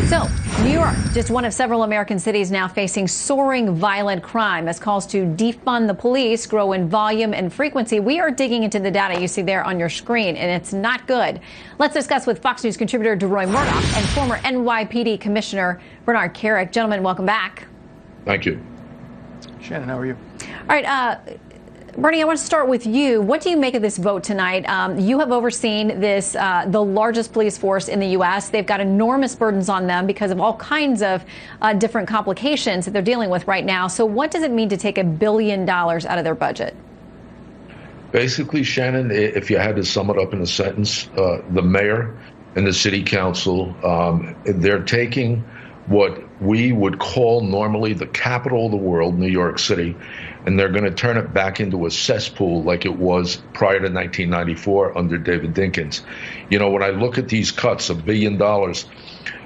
So, New York, just one of several American cities now facing soaring violent crime as calls to defund the police grow in volume and frequency. We are digging into the data you see there on your screen, and it's not good. Let's discuss with Fox News contributor DeRoy Murdoch and former NYPD Commissioner Bernard Kerik. Gentlemen, welcome back. Thank you. Shannon, how are you? All right, Bernie, I want to start with you. What do you make of this vote tonight? You have overseen this, the largest police force in the U.S. They've got enormous burdens on them because of all kinds of different complications that they're dealing with right now. So what does it mean to take $1 billion out of their budget? Basically, Shannon, if you had to sum it up in a sentence, the mayor and the city council, they're taking what we would call normally the capital of the world, New York City, and they're going to turn it back into a cesspool like it was prior to 1994 under David Dinkins. You know, when I look at these cuts, $1 billion,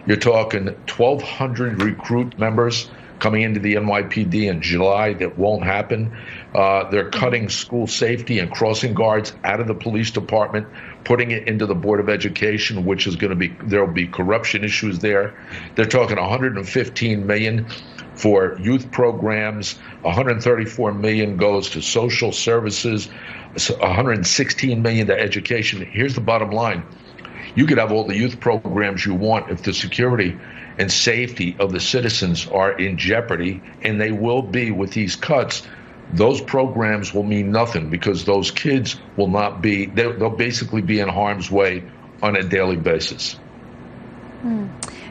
you're talking 1,200 recruit members coming into the NYPD in July. That won't happen. They're cutting school safety and crossing guards out of the police department, putting it into the Board of Education, which is going to be, there'll be corruption issues there. They're talking $115 million for youth programs, $134 million goes to social services, $116 million to education. Here's the bottom line. You could have all the youth programs you want if the security and safety of the citizens are in jeopardy, and they will be with these cuts. Those programs will mean nothing because those kids will not be, they'll basically be in harm's way on a daily basis.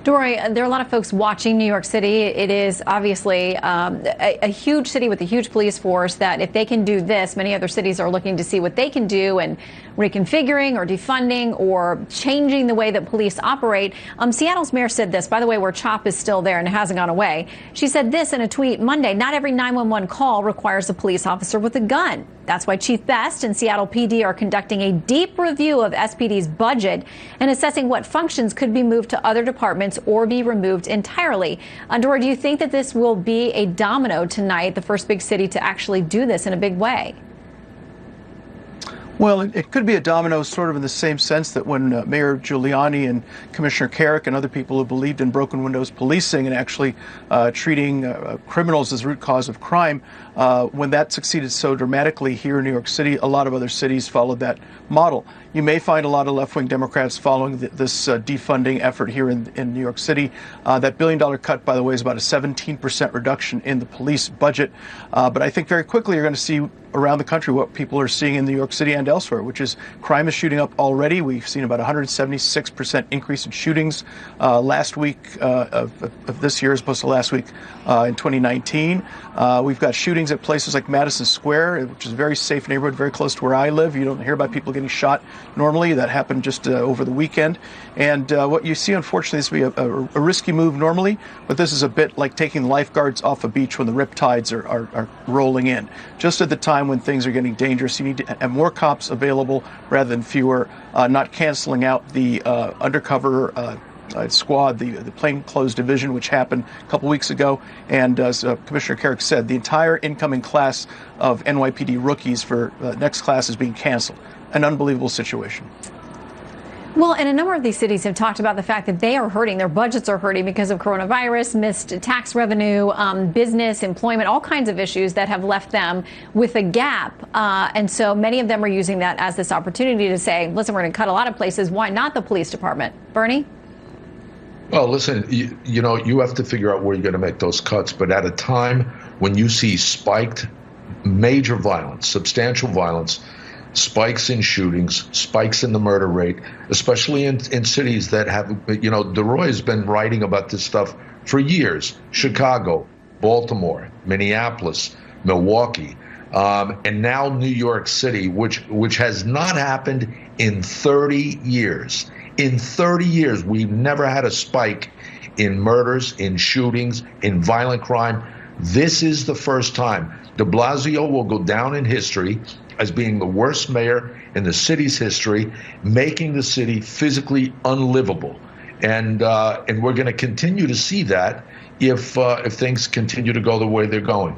Dory, there are a lot of folks watching New York City. It is obviously a huge city with a huge police force that if they can do this, many other cities are looking to see what they can do and reconfiguring or defunding or changing the way that police operate. Seattle's mayor said this, by the way, where CHOP is still there and it hasn't gone away. She said this in a tweet Monday: not every 911 call requires a police officer with a gun. That's why Chief Best and Seattle PD are conducting a deep review of SPD's budget and assessing what functions could be moved to other departments or be removed entirely. Dora, do you think that this will be a domino tonight, the first big city to actually do this in a big way? Well, it could be a domino sort of in the same sense that when Mayor Giuliani and Commissioner Kerik and other people who believed in broken windows policing and actually treating criminals as root cause of crime, when that succeeded so dramatically here in New York City, a lot of other cities followed that model. You may find a lot of left-wing Democrats following this defunding effort here in New York City. That $1 billion cut, by the way, is about a 17% reduction in the police budget. But I think very quickly you're going to see around the country what people are seeing in New York City and elsewhere, which is crime is shooting up already. We've seen about 176% increase in shootings last week of this year as opposed to last week in 2019. We've got shootings at places like Madison Square, which is a very safe neighborhood, very close to where I live. You don't hear about people getting shot normally. That happened just over the weekend. And what you see, unfortunately, this would be a risky move normally, but this is a bit like taking lifeguards off a beach when the riptides are rolling in. Just at the time when things are getting dangerous, you need to have more cops available rather than fewer, not canceling out the undercover squad, the plainclothes division, which happened a couple weeks ago. And as Commissioner Kerik said, the entire incoming class of NYPD rookies for next class is being canceled. An unbelievable situation. Well, and a number of these cities have talked about the fact that they are hurting, their budgets are hurting because of coronavirus, missed tax revenue, business, employment, all kinds of issues that have left them with a gap. And so many of them are using that as this opportunity to say, listen, we're going to cut a lot of places. Why not the police department? Bernie? Well, listen, you know, you have to figure out where you're going to make those cuts. But at a time when you see spiked major violence, substantial violence, spikes in shootings, spikes in the murder rate, especially in cities that have, you know, DeRoy has been writing about this stuff for years. Chicago, Baltimore, Minneapolis, Milwaukee, and now New York City, which has not happened in 30 years. In 30 years, we've never had a spike in murders, in shootings, in violent crime. This is the first time. De Blasio will go down in history as being the worst mayor in the city's history, making the city physically unlivable. And we're going to continue to see that if things continue to go the way they're going.